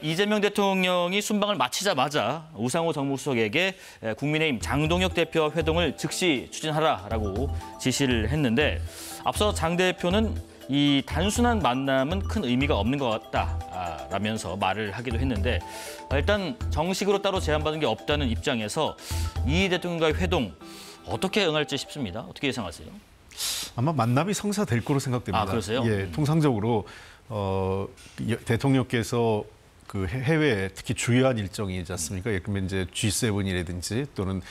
이재명 대통령이 순방을 마치자마자 우상호 정무수석에게 국민의힘 장동혁 대표와 회동을 즉시 추진하라라고 지시를 했는데 앞서 장 대표는 이 단순한 만남은 큰 의미가 없는 것 같다라면서 말을 하기도 했는데 일단 정식으로 따로 제안받은 게 없다는 입장에서 이 대통령과의 회동 어떻게 응할지 싶습니다. 어떻게 예상하세요? 아마 만남이 성사될 거로 생각됩니다. 아, 그러세요? 예, 통상적으로 대통령께서 그 해외에 특히 주요한 일정이지 않습니까? 예를 들면 이제 G7이라든지 또는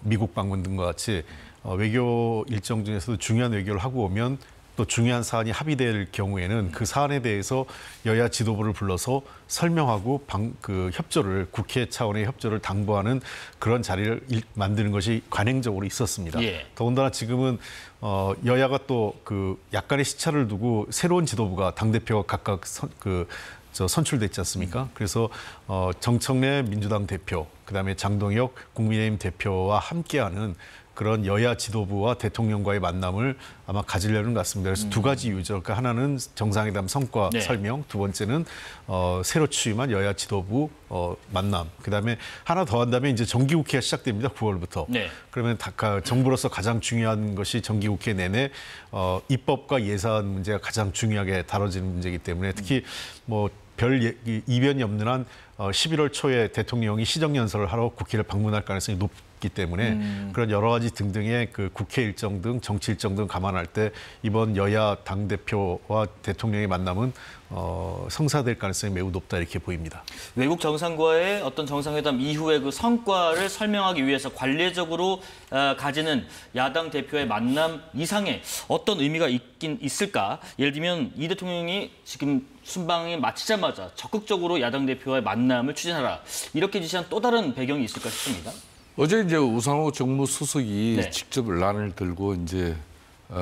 미국 방문 등과 같이 외교 일정 중에서도 중요한 외교를 하고 오면 또 중요한 사안이 합의될 경우에는 그 사안에 대해서 여야 지도부를 불러서 설명하고 그 협조를 국회 차원의 협조를 당부하는 그런 자리를 만드는 것이 관행적으로 있었습니다. 예. 더군다나 지금은 여야가 또 그 약간의 시차를 두고 새로운 지도부가 당대표가 각각 선출됐지 않습니까? 그래서 정청래 민주당 대표, 그다음에 장동혁 국민의힘 대표와 함께하는 그런 여야 지도부와 대통령과의 만남을 아마 가지려는 것 같습니다. 그래서 두 가지 이유죠. 그러니까 하나는 정상회담 성과 설명, 두 번째는 새로 취임한 여야 지도부 만남. 그다음에 하나 더 한다면 이제 정기국회가 시작됩니다. 9월부터. 네. 그러면 정부로서 가장 중요한 것이 정기국회 내내 입법과 예산 문제가 가장 중요하게 다뤄지는 문제이기 때문에 특히 뭐 별 이변이 없는 한 11월 초에 대통령이 시정연설을 하러 국회를 방문할 가능성이 높기 때문에 그런 여러 가지 등등의 그 국회 일정 등 정치 일정 등 감안할 때 이번 여야 당대표와 대통령의 만남은 성사될 가능성이 매우 높다 이렇게 보입니다. 외국 정상과의 어떤 정상회담 이후의 그 성과를 설명하기 위해서 관례적으로 가지는 야당 대표의 만남 이상의 어떤 의미가 있긴 있을까? 예를 들면 이 대통령이 지금 순방이 마치자마자 적극적으로 야당 대표와의 만남을 추진하라. 이렇게 지시한 또 다른 배경이 있을까 싶습니다. 어제 이제 우상호 정무수석이 네. 직접 란을 들고 이제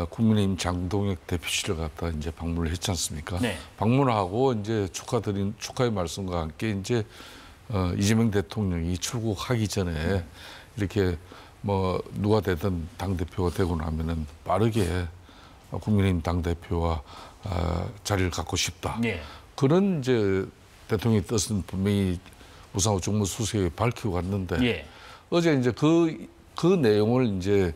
국민의힘 장동혁 대표실을 갔다 이제 방문을 했지 않습니까? 네. 방문하고 이제 축하의 말씀과 함께 이제 이재명 대통령이 출국하기 전에 이렇게 뭐 누가 되든 당 대표가 되고 나면은 빠르게 국민의힘 당 대표와 자리를 갖고 싶다. 네. 그런 이제 대통령의 뜻은 분명히 우상호 정무수석이 밝히고 갔는데. 예. 어제 이제 그 내용을 이제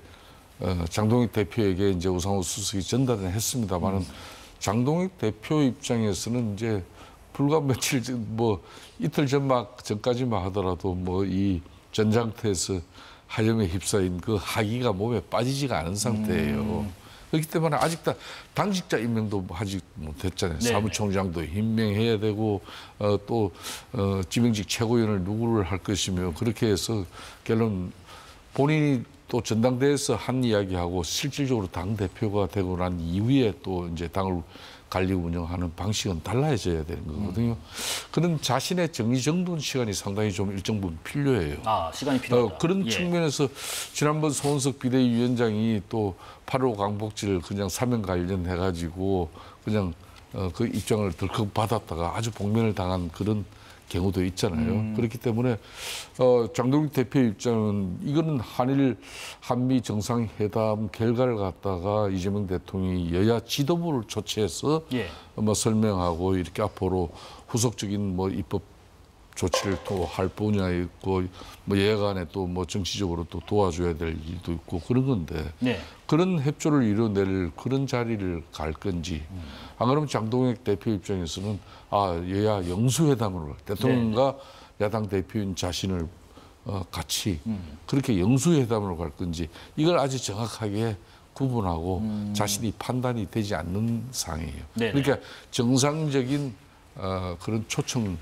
장동혁 대표에게 이제 우상호 수석이 전달을 했습니다만은 장동혁 대표 입장에서는 이제 불과 며칠 뭐 이틀 전까지만 하더라도 뭐 이 전장터에서 하염에 휩싸인 그 하기가 몸에 빠지지가 않은 상태예요. 그렇기 때문에 아직 다 당직자 임명도 아직 못했잖아요. 네네. 사무총장도 임명해야 되고 또 지명직 최고위원을 누구를 할 것이며 그렇게 해서 결론 본인이 또 전당대회에서 한 이야기하고 실질적으로 당 대표가 되고 난 이후에 또 이제 당을 관리 운영하는 방식은 달라져야 되는 거거든요. 그런 자신의 정리정돈 시간이 상당히 좀 일정 부분 필요해요. 아, 시간이 필요하다. 그런 예. 측면에서 지난번 손은석 비대위원장이 또 8.15 강복지를 그냥 사명 관련해가지고 그냥 그 입장을 덜컥 받았다가 아주 복면을 당한 그런 경우도 있잖아요. 그렇기 때문에 장동혁 대표 입장은 이거는 한미 정상회담 결과를 갖다가 이재명 대통령이 여야 지도부를 초청해서 예. 뭐 설명하고 이렇게 앞으로 후속적인 뭐 입법 조치를 또 할 분야 있고 뭐 예간에 또 뭐 정치적으로 또 도와줘야 될 일도 있고 그런 건데 네. 그런 협조를 이뤄낼 그런 자리를 갈 건지 안 그러면 장동혁 대표 입장에서는 여야 영수회담으로 대통령과 야당 대표인 자신을 같이 그렇게 영수회담으로 갈 건지 이걸 아주 정확하게 구분하고 자신이 판단이 되지 않는 상황이에요. 네네. 그러니까 정상적인 그런 초청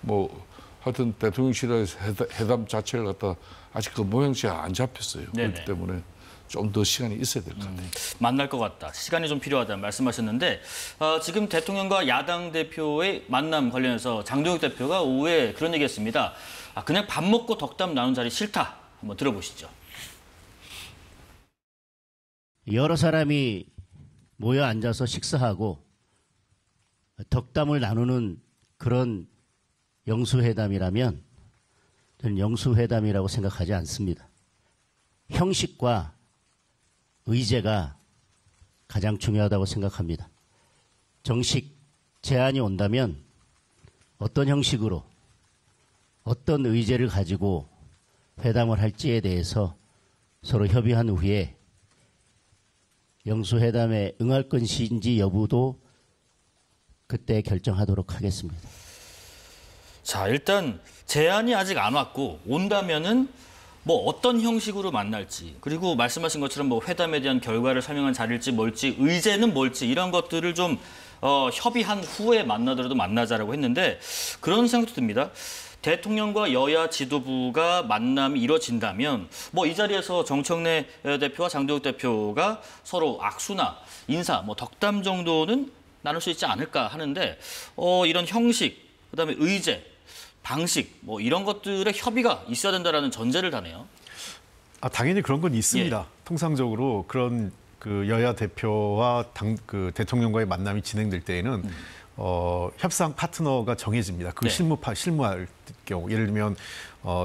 뭐 하여튼 대통령실에서 회담 자체를 갖다 아직 그 모양새가 안 잡혔어요. 네네. 그렇기 때문에 좀 더 시간이 있어야 될 것 같아요. 만날 것 같다. 시간이 좀 필요하다는 말씀하셨는데 지금 대통령과 야당 대표의 만남 관련해서 장동혁 대표가 오후에 그런 얘기했습니다. 그냥 밥 먹고 덕담 나눈 자리 싫다. 한번 들어보시죠. 여러 사람이 모여 앉아서 식사하고 덕담을 나누는 그런 영수회담이라면 저는 영수회담이라고 생각하지 않습니다. 형식과 의제가 가장 중요하다고 생각합니다. 정식 제안이 온다면 어떤 형식으로 어떤 의제를 가지고 회담을 할지에 대해서 서로 협의한 후에 영수회담에 응할 것인지 여부도 그때 결정하도록 하겠습니다. 자, 일단 제안이 아직 안 왔고 온다면은 뭐 어떤 형식으로 만날지, 그리고 말씀하신 것처럼 뭐 회담에 대한 결과를 설명한 자리일지 뭘지, 의제는 뭘지, 이런 것들을 좀 협의한 후에 만나더라도 만나자라고 했는데, 그런 생각도 듭니다. 대통령과 여야 지도부가 만남이 이뤄진다면 뭐 이 자리에서 정청래 대표와 장동혁 대표가 서로 악수나 인사, 뭐 덕담 정도는 나눌 수 있지 않을까 하는데, 이런 형식, 그다음에 의제, 방식, 뭐 이런 것들의 협의가 있어야 된다라는 전제를 다네요. 당연히 그런 건 있습니다. 통상적으로 그런 그 여야 대표와 그 대통령과의 만남이 진행될 때에는 협상 파트너가 정해집니다. 그 네. 실무할 경우, 예를 들면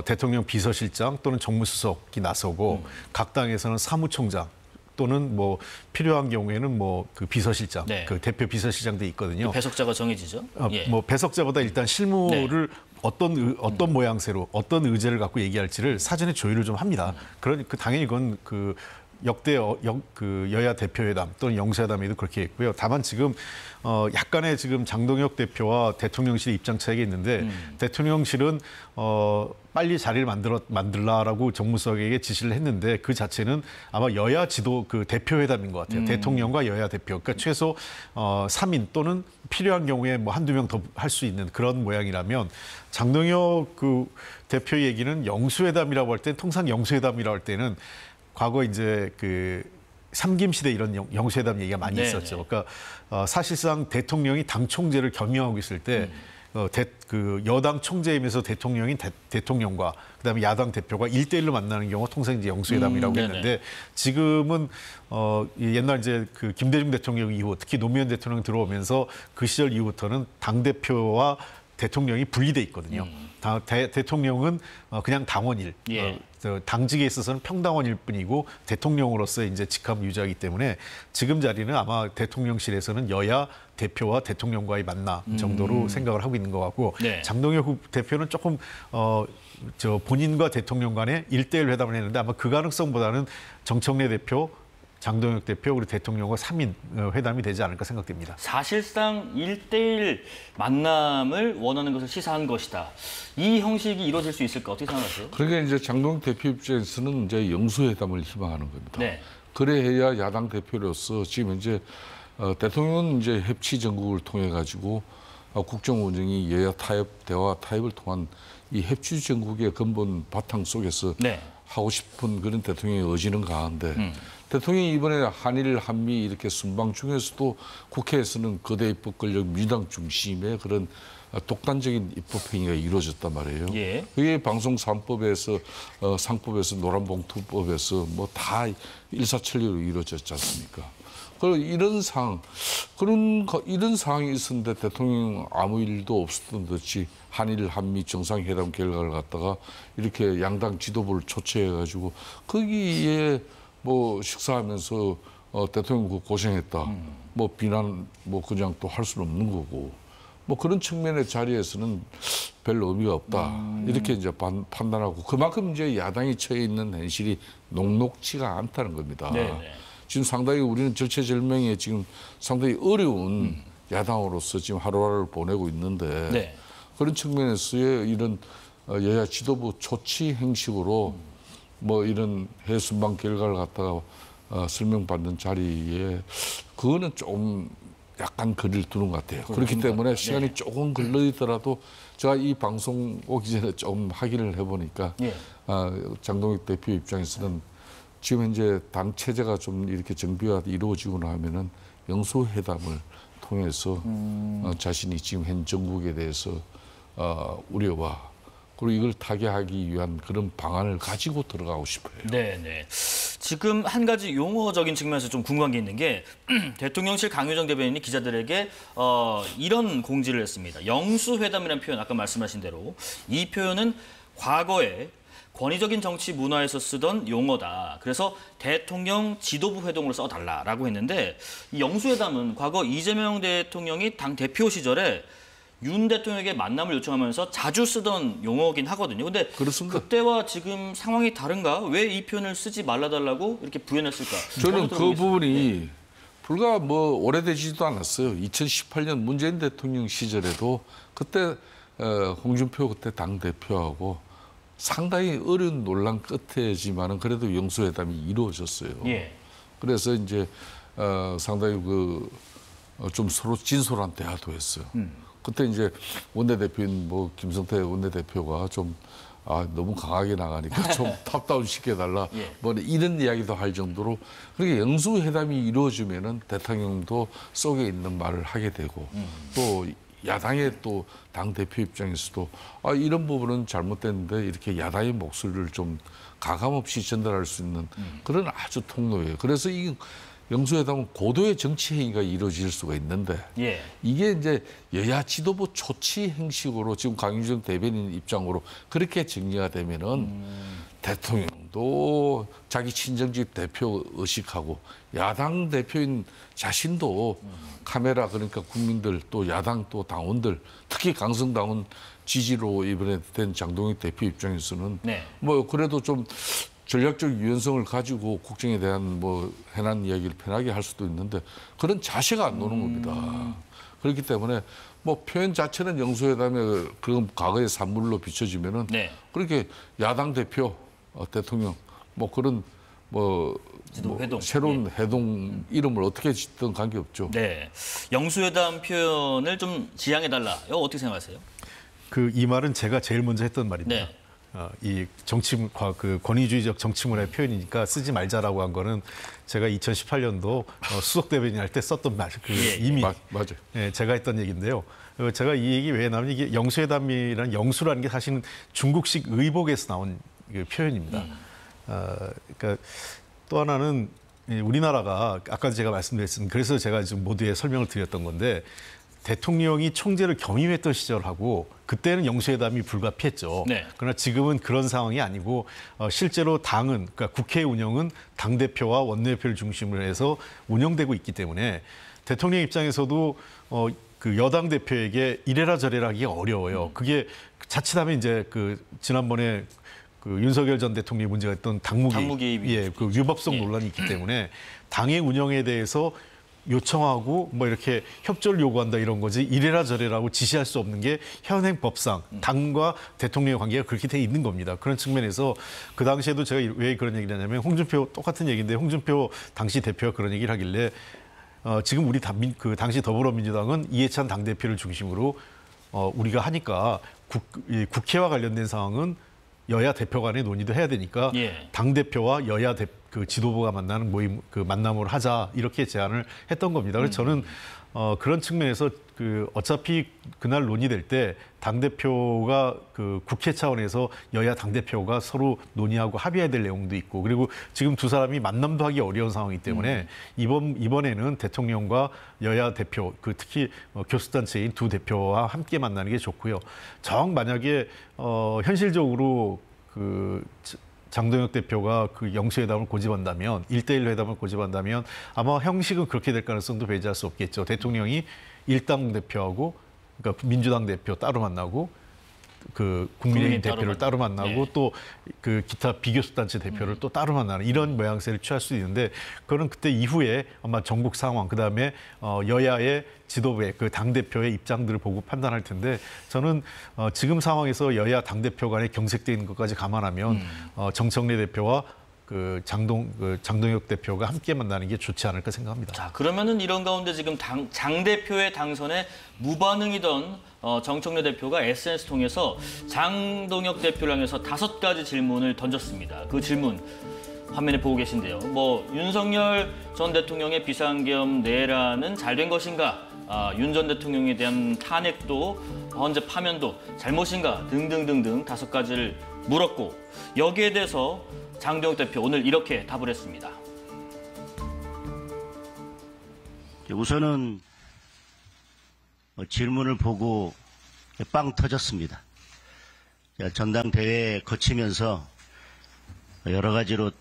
대통령 비서실장 또는 정무수석이 나서고 각 당에서는 사무총장 또는 뭐 필요한 경우에는 뭐 그 비서실장, 네. 그 대표 비서실장도 있거든요. 배석자가 정해지죠. 예. 뭐 배석자보다 일단 실무를 어떤 모양새로 어떤 의제를 갖고 얘기할지를 사전에 조율을 좀 합니다. 그러니까 당연히 그건 그 역대 그 여야 대표회담 또는 영수회담에도 그렇게 했고요. 다만 지금 약간의 지금 장동혁 대표와 대통령실의 입장 차이가 있는데 대통령실은 빨리 자리를 만들라라고 정무수석에게 지시를 했는데 그 자체는 아마 여야 지도 그 대표회담인 것 같아요. 대통령과 여야 대표. 그러니까 최소 3인 또는 필요한 경우에 뭐 한두 명 더 할 수 있는 그런 모양이라면 장동혁 그 대표 얘기는 영수회담이라고 할 때 통상 영수회담이라고 할 때는 과거 이제 그 삼김시대 이런 영수회담 얘기가 많이 있었죠. 그러니까 사실상 대통령이 당 총재를 겸임하고 있을 때 그 여당 총재이면서 대통령인 대통령과 그다음에 야당 대표가 1대1로 만나는 경우가 통상 이제 영수회담이라고 했는데 지금은 옛날 이제 그 김대중 대통령 이후 특히 노무현 대통령 들어오면서 그 시절 이후부터는 당 대표와 대통령이 분리돼 있거든요. 대통령은 그냥 당원일, 예. 당직에 있어서는 평당원일 뿐이고 대통령으로서 이제 직함 유지하기 때문에 지금 자리는 아마 대통령실에서는 여야 대표와 대통령과의 만남 정도로 생각을 하고 있는 것 같고 네. 장동혁 대표는 조금 본인과 대통령 간에 1대1 회담을 했는데 아마 그 가능성보다는 정청래 대표, 장동혁 대표 그리고 대통령과 3인 회담이 되지 않을까 생각됩니다. 사실상 1대1 만남을 원하는 것을 시사한 것이다. 이 형식이 이루어질 수 있을까? 어떻게 생각하세요? 그러니까 이제 장동혁 대표 입장에서는 이제 영수회담을 희망하는 겁니다. 네. 그래야 야당 대표로서 지금 이제 대통령은 이제 협치 전국을 통해 가지고 국정 운영이 여야 타협, 대화 타협을 통한 이 협치 전국의 근본 바탕 속에서 네. 하고 싶은 그런 대통령의 의지는 강한데 대통령이 이번에 한일 한미 이렇게 순방 중에서도 국회에서는 거대 입법 권력 민주당 중심의 그런 독단적인 입법 행위가 이루어졌단 말이에요. 예. 그게 방송 3법에서 상법에서 노란봉투법에서 뭐 다 일사천리로 이루어졌지 않습니까? 그리고 이런 상황이 있었는데 대통령 아무 일도 없었던 듯이 한일 한미 정상회담 결과를 갖다가 이렇게 양당 지도부를 초청해가지고 거기에 뭐 식사하면서 대통령 고생했다. 뭐 비난 뭐 그냥 또 할 수는 없는 거고. 뭐 그런 측면의 자리에서는 별 의미가 없다. 이렇게 이제 판단하고 그만큼 이제 야당이 처해 있는 현실이 녹록지가 않다는 겁니다. 네네. 지금 상당히 우리는 절체절명에 지금 상당히 어려운 야당으로서 지금 하루하루를 보내고 있는데 네. 그런 측면에서의 이런 여야 지도부 조치 행식으로 뭐 이런 해순방 결과를 갖다가 설명받는 자리에 그거는 좀 약간 거리를 두는 것 같아요. 그렇기 때문에 시간이 네. 조금 걸리더라도 제가 이 방송 오기 전에 좀 확인을 해보니까 예. 장동혁 대표 입장에서는 지금 현재 당 체제가 좀 이렇게 정비가 이루어지고 나면은 영수회담을 통해서 자신이 지금 현 정국에 대해서 우려와 그리고 이걸 타개하기 위한 그런 방안을 가지고 들어가고 싶어요. 네. 지금 한 가지 용어적인 측면에서 좀 궁금한 게 있는 게 대통령실 강효정 대변인이 기자들에게 이런 공지를 했습니다. 영수회담이라는 표현, 아까 말씀하신 대로 이 표현은 과거에 권위적인 정치 문화에서 쓰던 용어다. 그래서 대통령 지도부 회동으로 써달라라고 했는데 이 영수회담은 과거 이재명 대통령이 당 대표 시절에 윤 대통령에게 만남을 요청하면서 자주 쓰던 용어긴 하거든요. 근데 그렇습니다. 그때와 지금 상황이 다른가? 왜 이 표현을 쓰지 말라달라고 이렇게 부연했을까? 저는 그 들어보겠습니다. 부분이 불과 뭐 오래되지도 않았어요. 2018년 문재인 대통령 시절에도 그때 홍준표 그때 당 대표하고 상당히 어려운 논란 끝에지만은 그래도 영수회담이 이루어졌어요. 예. 그래서 이제 상당히 좀 서로 진솔한 대화도 했어요. 그때 이제 원내대표인 뭐 김성태 원내대표가 좀 너무 강하게 나가니까 좀 탑다운 시켜달라. 예. 뭐 이런 이야기도 할 정도로 그렇게 영수회담이 이루어지면은 대통령도 속에 있는 말을 하게 되고 또 야당의 또 당 대표 입장에서도 이런 부분은 잘못됐는데 이렇게 야당의 목소리를 좀 가감 없이 전달할 수 있는 그런 아주 통로예요. 그래서 이 영수회담은 고도의 정치 행위가 이루어질 수가 있는데 예. 이게 이제 여야 지도부 초치 행식으로 지금 강윤정 대변인 입장으로 그렇게 정리가 되면은 대통령도 자기 친정집 대표 의식하고 야당 대표인 자신도 카메라 그러니까 국민들 또 야당 또 당원들 특히 강성당원 지지로 이번에 된 장동혁 대표 입장에서는 네. 뭐 그래도 좀 전략적 유연성을 가지고 국정에 대한 뭐 해난 이야기를 편하게 할 수도 있는데 그런 자세가 안 노는 겁니다. 그렇기 때문에 뭐 표현 자체는 영수회담에 그건 과거의 산물로 비춰지면은 네. 그렇게 야당 대표 대통령 뭐 그런 지도 회동. 새로운 회동 이름을 어떻게 짓든 관계없죠. 네. 영수회담 표현을 좀 지양해달라. 이거 어떻게 생각하세요? 이 말은 제가 제일 먼저 했던 말입니다. 네. 이 권위주의적 정치문화의 표현이니까 쓰지 말자라고 한 거는 제가 2018년도 수석 대변인 할 때 썼던 말, 이미 맞아요. 예, 제가 했던 얘기인데요. 제가 이 얘기 왜 나오냐면 이게 영수회담이라는 영수라는 게 사실은 중국식 의복에서 나온 표현입니다. 그러니까 또 하나는 우리나라가 아까도 제가 말씀드렸습니다. 그래서 제가 지금 모두에 설명을 드렸던 건데 대통령이 총재를 겸임했던 시절하고 그때는 영수회담이 불가피했죠. 네. 그러나 지금은 그런 상황이 아니고 실제로 당은 그러니까 국회 운영은 당대표와 원내대표를 중심으로 해서 운영되고 있기 때문에 대통령 입장에서도 그 여당 대표에게 이래라 저래라 하기가 어려워요. 그게 자칫하면 이제 지난번에 윤석열 전 대통령이 문제가 됐던 당무 개입이 예, 위법성 예. 논란이 있기 때문에 당의 운영에 대해서 요청하고 뭐 이렇게 협조를 요구한다 이런 거지 이래라 저래라고 지시할 수 없는 게 현행 법상 당과 대통령의 관계가 그렇게 돼 있는 겁니다. 그런 측면에서 그 당시에도 제가 왜 그런 얘기를 하냐면 홍준표 똑같은 얘기인데 홍준표 당시 대표가 그런 얘기를 하길래 지금 우리 당시 더불어민주당은 이해찬 당대표를 중심으로 우리가 하니까 국회와 관련된 상황은 여야 대표 간의 논의도 해야 되니까 예. 당대표와 여야 지도부가 만나는 모임 만남을 하자 이렇게 제안을 했던 겁니다. 그래서 저는 그런 측면에서 어차피 그날 논의될 때 당대표가 국회 차원에서 여야 당대표가 서로 논의하고 합의해야 될 내용도 있고 그리고 지금 두 사람이 만남도 하기 어려운 상황이기 때문에 이번에는 대통령과 여야 대표 특히 교수단체인 두 대표와 함께 만나는 게 좋고요. 만약에 현실적으로 장동혁 대표가 영수회담을 고집한다면 1대1 회담을 고집한다면 아마 형식은 그렇게 될 가능성도 배제할 수 없겠죠. 대통령이 일당 대표하고 그러니까 민주당 대표 따로 만나고 국민의힘 대표를 따로 만나고 네. 또 기타 비교수단체 대표를 또 따로 만나는 이런 모양새를 취할 수 있는데 그거는 그때 이후에 아마 전국 상황 그다음에 여야의 지도부의 당 대표의 입장들을 보고 판단할 텐데 저는 지금 상황에서 여야 당 대표 간에 경색되는 것까지 감안하면 정청래 대표와 장동혁 대표가 함께 만나는 게 좋지 않을까 생각합니다. 자, 그러면은 이런 가운데 지금 장 대표의 당선에 무반응이던 정청래 대표가 SNS 통해서 장동혁 대표를 향해서 5가지 질문을 던졌습니다. 그 질문 화면에 보고 계신데요. 윤석열 전 대통령의 비상계엄 내란은 잘된 것인가? 윤 전 대통령에 대한 탄핵도 헌재 파면도 잘못인가? 등등등등 5가지를 물었고 여기에 대해서 장동혁 대표 오늘 이렇게 답을 했습니다. 우선은 질문을 보고 빵 터졌습니다. 전당대회 거치면서 여러 가지로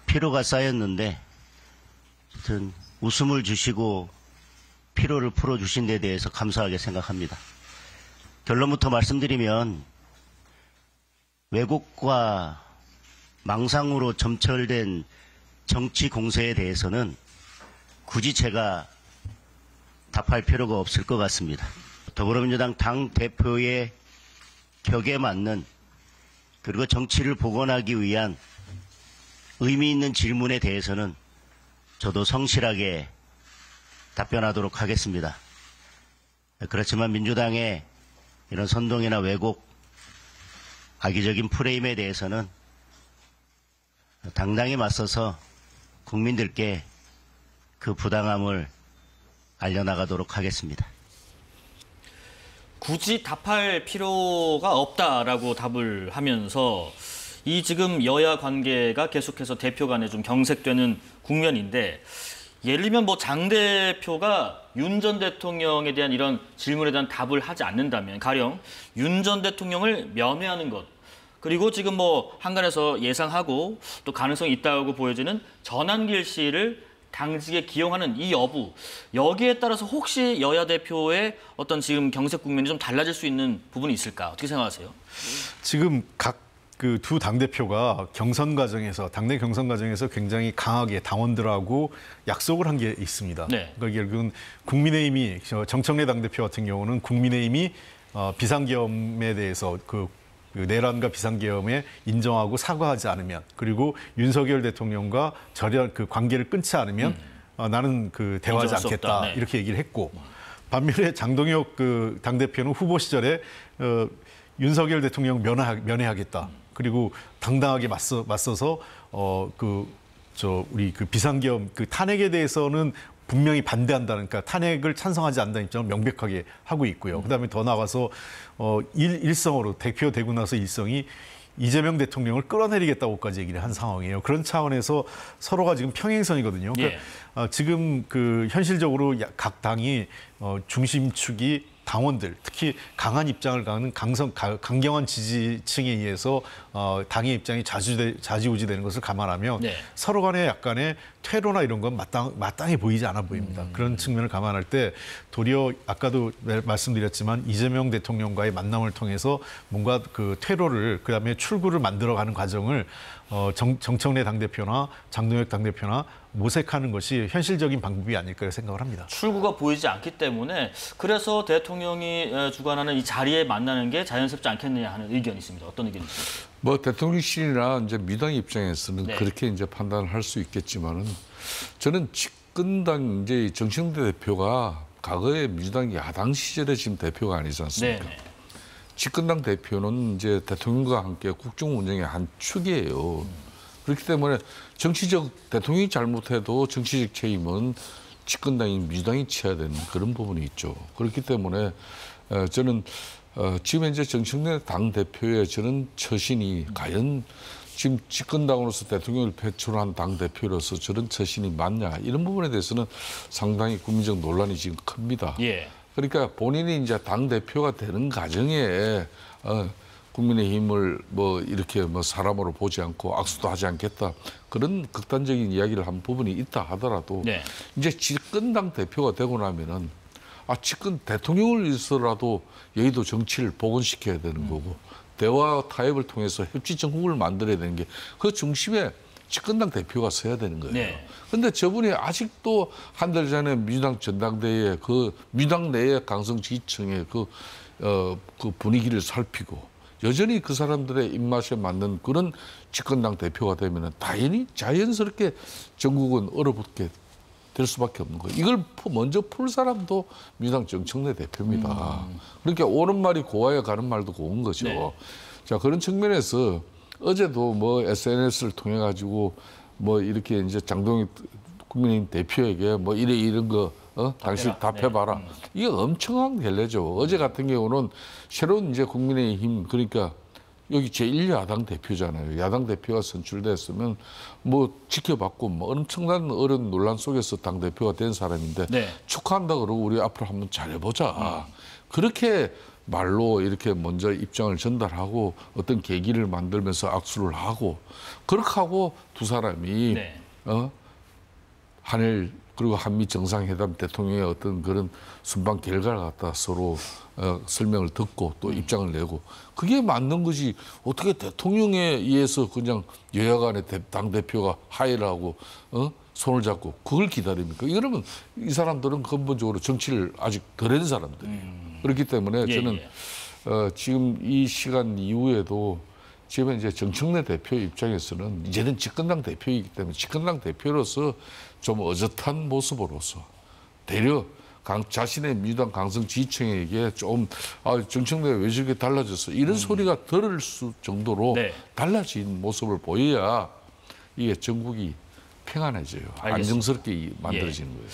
피로가 쌓였는데 하여튼 웃음을 주시고 피로를 풀어주신 데 대해서 감사하게 생각합니다. 결론부터 말씀드리면 왜곡과 망상으로 점철된 정치 공세에 대해서는 굳이 제가 답할 필요가 없을 것 같습니다. 더불어민주당 당대표의 격에 맞는 그리고 정치를 복원하기 위한 의미 있는 질문에 대해서는 저도 성실하게 답변하도록 하겠습니다. 그렇지만 민주당의 이런 선동이나 왜곡, 악의적인 프레임에 대해서는 당당히 맞서서 국민들께 그 부당함을 알려나가도록 하겠습니다. 굳이 답할 필요가 없다라고 답을 하면서 이 지금 여야 관계가 계속해서 대표 간에 좀 경색되는 국면인데 예를 들면 뭐 장 대표가 윤 전 대통령에 대한 이런 질문에 대한 답을 하지 않는다면 가령 윤 전 대통령을 면회하는 것 그리고 지금 뭐 한간에서 예상하고 또 가능성이 있다고 보여지는 전한길 씨를 당직에 기용하는 이 여부 여기에 따라서 혹시 여야 대표의 어떤 지금 경색 국면이 좀 달라질 수 있는 부분이 있을까? 어떻게 생각하세요? 지금 각 그 두 당대표가 경선 과정에서 당내 경선 과정에서 굉장히 강하게 당원들하고 약속을 한 게 있습니다. 네. 그러니까 결국은 국민의힘이 정청래 당대표 같은 경우는 국민의힘이 비상계엄에 대해서 그 내란과 비상계엄에 인정하고 사과하지 않으면 그리고 윤석열 대통령과 절연 그 관계를 끊지 않으면 나는 그 대화하지 않겠다 네. 이렇게 얘기를 했고 반면에 장동혁 그 당대표는 후보 시절에 윤석열 대통령 면회하겠다. 그리고 당당하게 맞서서 우리 그 비상계엄 그 탄핵에 대해서는 분명히 반대한다는 그러니까 탄핵을 찬성하지 않는다는 입장을 명백하게 하고 있고요. 그다음에 더 나가서 일성으로 대표 되고 나서 일성이 이재명 대통령을 끌어내리겠다고까지 얘기를 한 상황이에요. 그런 차원에서 서로가 지금 평행선이거든요. 그러니까 지금 그 현실적으로 각 당이 중심축이 당원들, 특히 강한 입장을 갖는 강경한 지지층에 의해서 당의 입장이 좌지우지되는 것을 감안하면 서로 간에 약간의 퇴로나 이런 건 마땅해 보이지 않아 보입니다. 그런 측면을 감안할 때 도리어 아까도 말씀드렸지만 이재명 대통령과의 만남을 통해서 뭔가 그 퇴로를 그다음에 출구를 만들어가는 과정을 정청래 당대표나 장동혁 당대표나 모색하는 것이 현실적인 방법이 아닐까 생각을 합니다. 출구가 보이지 않기 때문에 그래서 대통령이 주관하는 이 자리에 만나는 게 자연스럽지 않겠느냐 하는 의견이 있습니다. 어떤 의견이 있습니까? 뭐 대통령실이나 이제 민주당 입장에서는 네. 그렇게 이제 판단을 할 수 있겠지만은 저는 집권당 이제 정청래 대표가 과거에 민주당 야당 시절에 지금 대표가 아니지 않습니까? 네. 집권당 대표는 이제 대통령과 함께 국정 운영의 한 축이에요. 그렇기 때문에 정치적 대통령이 잘못해도 정치적 책임은 집권당인 민주당이 취해야 되는 그런 부분이 있죠. 그렇기 때문에 저는 지금 현재 정청래 당 대표의 저는 처신이 과연 지금 집권당으로서 대통령을 배출한 당 대표로서 저런 처신이 맞냐 이런 부분에 대해서는 상당히 국민적 논란이 지금 큽니다. 예. 그러니까 본인이 이제 당 대표가 되는 과정에 국민의힘을 뭐 이렇게 뭐 사람으로 보지 않고 악수도 하지 않겠다 그런 극단적인 이야기를 한 부분이 있다 하더라도 이제 집권당 대표가 되고 나면은 집권 대통령을 위해서라도 여의도 정치를 복원시켜야 되는 거고 대화 타협을 통해서 협치 정국을 만들어야 되는 게 그 중심에 집권당 대표가 서야 되는 거예요. 그런데 저분이 아직도 한 달 전에 민주당 전당대회에 그 민주당 내의 강성 지지층의 그 분위기를 살피고 여전히 그 사람들의 입맛에 맞는 그런 집권당 대표가 되면은 당연히 자연스럽게 전국은 얼어붙게 될 수밖에 없는 거예요. 이걸 먼저 풀 사람도 민주당 정청래 대표입니다. 그러니까 오는 말이 고와야 가는 말도 고운 거죠. 자, 그런 측면에서 어제도 뭐 SNS를 통해 가지고 뭐 이렇게 이제 장동혁 국민의힘 대표에게 뭐 이런 거 당신 답해봐라. 이게 엄청난 결례죠. 어제 같은 경우는 새로운 이제 국민의힘 그러니까 여기 제1야당 대표잖아요. 야당 대표가 선출됐으면 뭐 지켜봤고 뭐 엄청난 어려운 논란 속에서 당 대표가 된 사람인데 축하한다 그러고 우리 앞으로 한번 잘해보자. 그렇게 말로 이렇게 먼저 입장을 전달하고 어떤 계기를 만들면서 악수를 하고 그렇게 하고 두 사람이 하늘 그리고 한미 정상회담 대통령의 어떤 그런 순방 결과를 갖다 서로 설명을 듣고 또 입장을 내고 그게 맞는 거지. 어떻게 대통령에 의해서 그냥 여야 간의 당대표가 하의를 하고 손을 잡고 그걸 기다립니까? 이러면 이 사람들은 근본적으로 정치를 아직 덜 한 사람들이에요. 그렇기 때문에 예, 저는 예. 지금 이 시간 이후에도 지금 이제 정청래 대표 입장에서는 이제는 집권당 대표이기 때문에 집권당 대표로서 좀 어젓한 모습으로서 되려 자신의 민주당 강성 지지층에게 좀 정청래가 왜 저렇게 달라졌어 이런 소리가 들을 수 정도로 네. 달라진 모습을 보여야 이게 전국이 평안해져요. 알겠습니다. 안정스럽게 만들어지는 거예요.